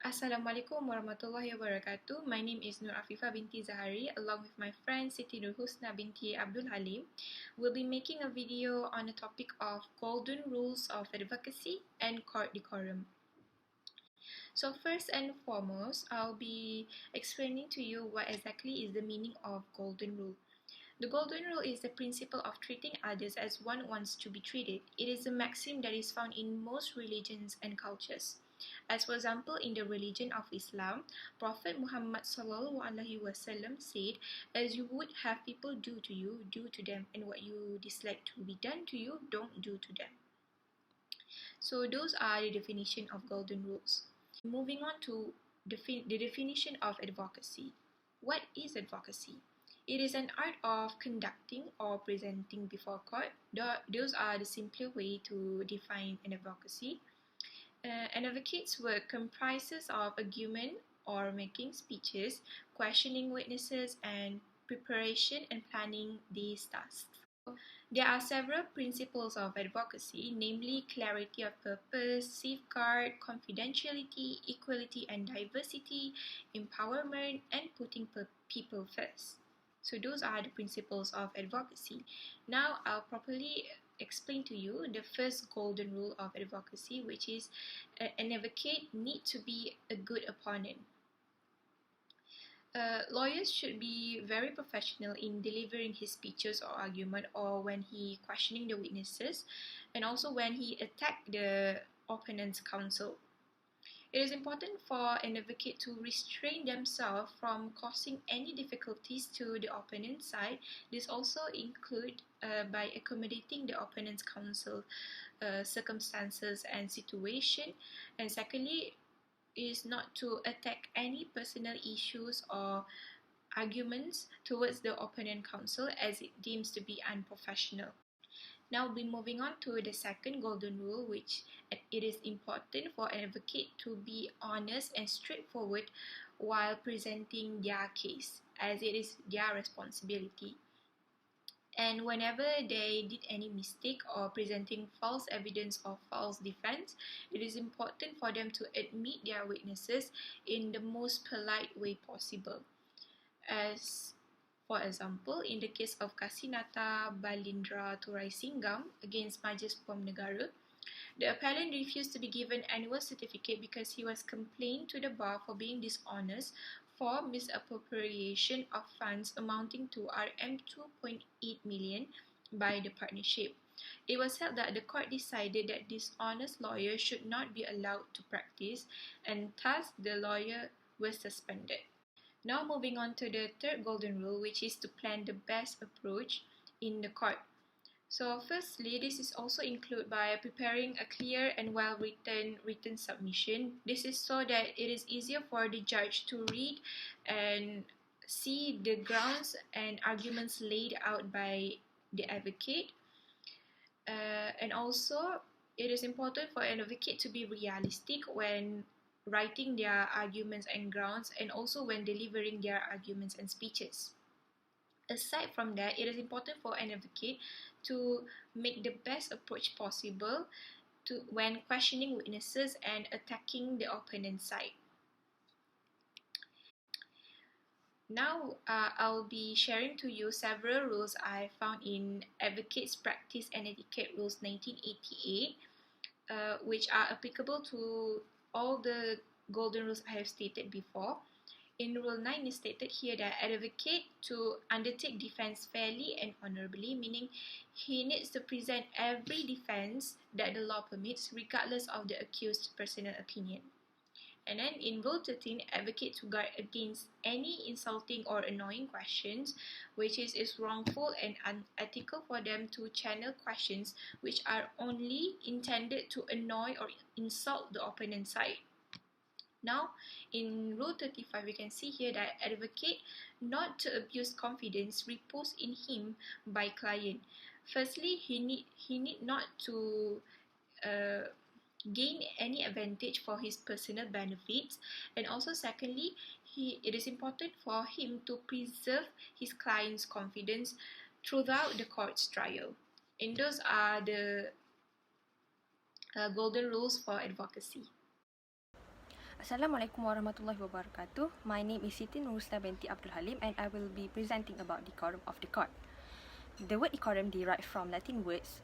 Assalamualaikum warahmatullahi wabarakatuh. My name is Nur Afifah binti Zahari along with my friend Siti Nur Husna binti Abdul Halim. We'll be making a video on the topic of golden rules of advocacy and court decorum. So first and foremost, I'll be explaining to you what exactly is the meaning of golden rule. The golden rule is the principle of treating others as one wants to be treated. It is a maxim that is found in most religions and cultures. As for example, in the religion of Islam, Prophet Muhammad SAW said, "As you would have people do to you, do to them, and what you dislike to be done to you, don't do to them." So those are the definition of golden rules. Moving on to the definition of advocacy. What is advocacy? It is an art of conducting or presenting before court. Those are the simpler way to define an advocacy. An advocate's work comprises of argument or making speeches, questioning witnesses, and preparation and planning these tasks. There are several principles of advocacy, namely clarity of purpose, safeguard, confidentiality, equality and diversity, empowerment, and putting people first. So those are the principles of advocacy. Now I'll properly explain to you the first golden rule of advocacy, which is an advocate need to be a good opponent. Lawyers should be very professional in delivering his speeches or argument, or when he questioning the witnesses, and also when he attack the opponent's counsel. It is important for an advocate to restrain themselves from causing any difficulties to the opponent's side. This also include by accommodating the opponent's counsel circumstances and situation. And secondly, is not to attack any personal issues or arguments towards the opponent counsel as it deems to be unprofessional. Now we'll be moving on to the second golden rule, which it is important for an advocate to be honest and straightforward while presenting their case, as it is their responsibility. And whenever they did any mistake or presenting false evidence or false defense, it is important for them to admit their witnesses in the most polite way possible. As for example, in the case of Kasinata Balindra Turaisingam against Majlis Pom Negara, the appellant refused to be given annual certificate because he was complained to the bar for being dishonest for misappropriation of funds amounting to Rm 2.8 million by the partnership. It was held that the court decided that dishonest lawyers should not be allowed to practice, and thus the lawyer was suspended. Now moving on to the third golden rule, which is to plan the best approach in the court. So firstly, this is also included by preparing a clear and written submission. This is so that it is easier for the judge to read and see the grounds and arguments laid out by the advocate. And also, it is important for an advocate to be realistic when writing their arguments and grounds, and also when delivering their arguments and speeches. Aside from that, it is important for an advocate to make the best approach possible when questioning witnesses and attacking the opponent's side. Now, I'll be sharing to you several rules I found in Advocates Practice and Etiquette Rules 1988, which are applicable to all the golden rules I have stated before. In Rule 9 is stated here that an advocate to undertake defense fairly and honorably, meaning he needs to present every defense that the law permits regardless of the accused's personal opinion. And then in Rule 13, advocate to guard against any insulting or annoying questions, which is wrongful and unethical for them to channel questions which are only intended to annoy or insult the opponent's side. Now, in Rule 35, we can see here that advocate not to abuse confidence reposed in him by client. Firstly, he need not to gain any advantage for his personal benefits, and also secondly, it is important for him to preserve his client's confidence throughout the court's trial. And those are the golden rules for advocacy. Assalamualaikum warahmatullahi wabarakatuh. My name is Siti Nurusna binti Abdul Halim and I will be presenting about decorum of the court. The word decorum derived from Latin words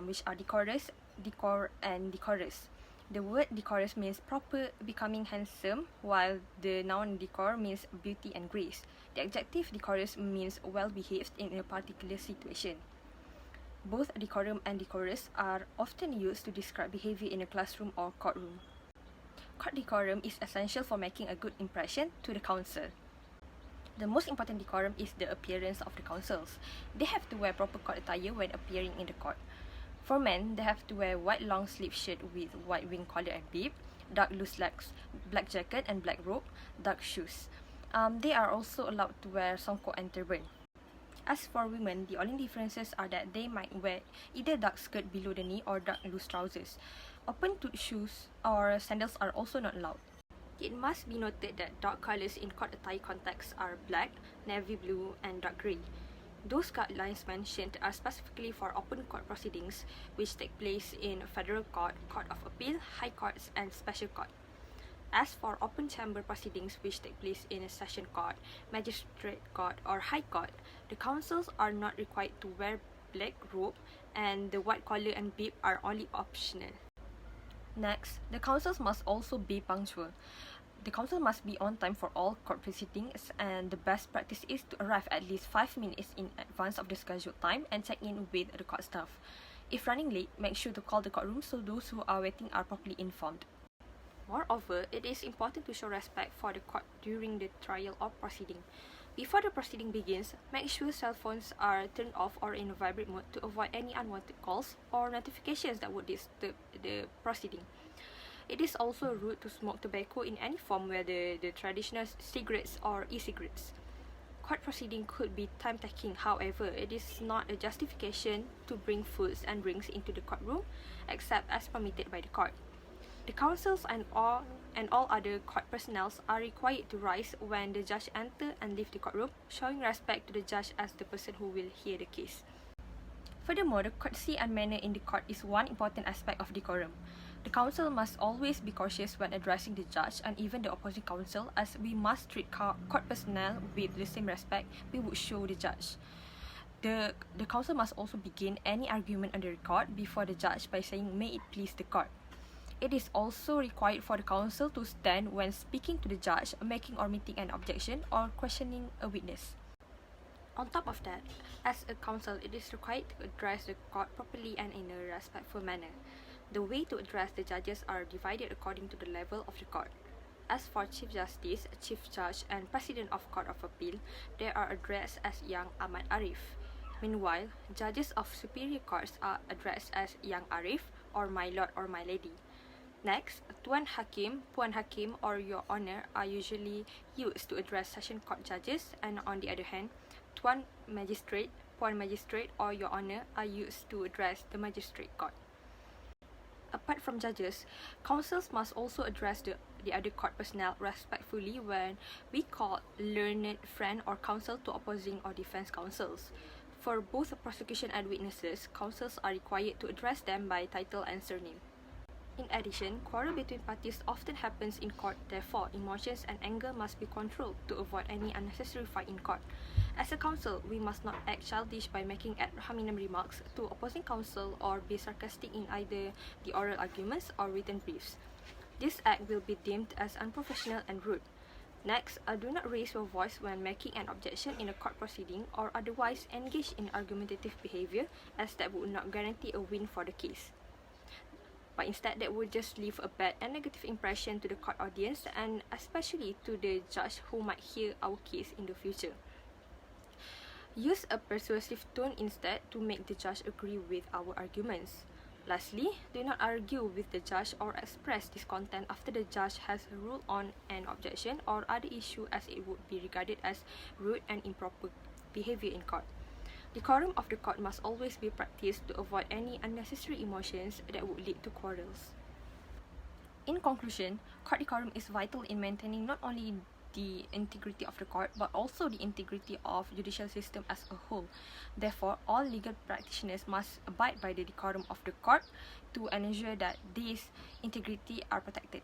which are decorous, decor and decorous. The word decorous means proper, becoming, handsome, while the noun decor means beauty and grace. The adjective decorous means well-behaved in a particular situation. Both decorum and decorous are often used to describe behavior in a classroom or courtroom. Court decorum is essential for making a good impression to the counsel. The most important decorum is the appearance of the counsels. They have to wear proper court attire when appearing in the court. For men, they have to wear white long sleeve shirt with white wing collar and bib, dark loose slacks, black jacket and black robe, dark shoes. They are also allowed to wear songkok and turban. As for women, the only differences are that they might wear either dark skirt below the knee or dark loose trousers. Open-toed shoes or sandals are also not allowed. It must be noted that dark colours in court attire contexts are black, navy blue and dark grey. Those guidelines mentioned are specifically for open court proceedings which take place in Federal Court, Court of Appeal, High Courts and Special Court. As for open chamber proceedings which take place in a session court, magistrate court or high court, the counsels are not required to wear black robe and the white collar and bib are only optional. Next, the counsels must also be punctual. The counsel must be on time for all court proceedings and the best practice is to arrive at least 5 minutes in advance of the scheduled time and check in with the court staff. If running late, make sure to call the courtroom so those who are waiting are properly informed. Moreover, it is important to show respect for the court during the trial or proceeding. Before the proceeding begins, make sure cell phones are turned off or in vibrate mode to avoid any unwanted calls or notifications that would disturb the proceeding. It is also rude to smoke tobacco in any form, whether the traditional cigarettes or e-cigarettes. Court proceeding could be time-taking, however, it is not a justification to bring foods and drinks into the courtroom, except as permitted by the court. The counsels and all other court personnel are required to rise when the judge enter and leave the courtroom, showing respect to the judge as the person who will hear the case. Furthermore, the courtesy and manner in the court is one important aspect of decorum. The counsel must always be cautious when addressing the judge and even the opposing counsel, as we must treat court personnel with the same respect we would show the judge. The counsel must also begin any argument on the record before the judge by saying, "May it please the court." It is also required for the counsel to stand when speaking to the judge, making or meeting an objection, or questioning a witness. On top of that, as a counsel, it is required to address the court properly and in a respectful manner. The way to address the judges are divided according to the level of the court. As for Chief Justice, Chief Judge, and President of Court of Appeal, they are addressed as Yang Ahmad Arif. Meanwhile, judges of superior courts are addressed as Yang Arif or My Lord or My Lady. Next, Tuan Hakim, Puan Hakim or Your Honour are usually used to address session court judges, and on the other hand, Tuan Magistrate, Puan Magistrate or Your Honour are used to address the magistrate court. Apart from judges, counsels must also address the other court personnel respectfully when we call learned friend or counsel to opposing or defence counsels. For both prosecution and witnesses, counsels are required to address them by title and surname. In addition, quarrel between parties often happens in court, therefore emotions and anger must be controlled to avoid any unnecessary fight in court. As a counsel, we must not act childish by making ad hominem remarks to opposing counsel or be sarcastic in either the oral arguments or written briefs. This act will be deemed as unprofessional and rude. Next, do not raise your voice when making an objection in a court proceeding or otherwise engage in argumentative behaviour, as that would not guarantee a win for the case. But instead, that would just leave a bad and negative impression to the court audience and especially to the judge who might hear our case in the future. Use a persuasive tone instead to make the judge agree with our arguments. Lastly, do not argue with the judge or express discontent after the judge has ruled on an objection or other issue, as it would be regarded as rude and improper behaviour in court. Decorum of the court must always be practiced to avoid any unnecessary emotions that would lead to quarrels. In conclusion, court decorum is vital in maintaining not only the integrity of the court but also the integrity of judicial system as a whole. Therefore, all legal practitioners must abide by the decorum of the court to ensure that these integrity are protected.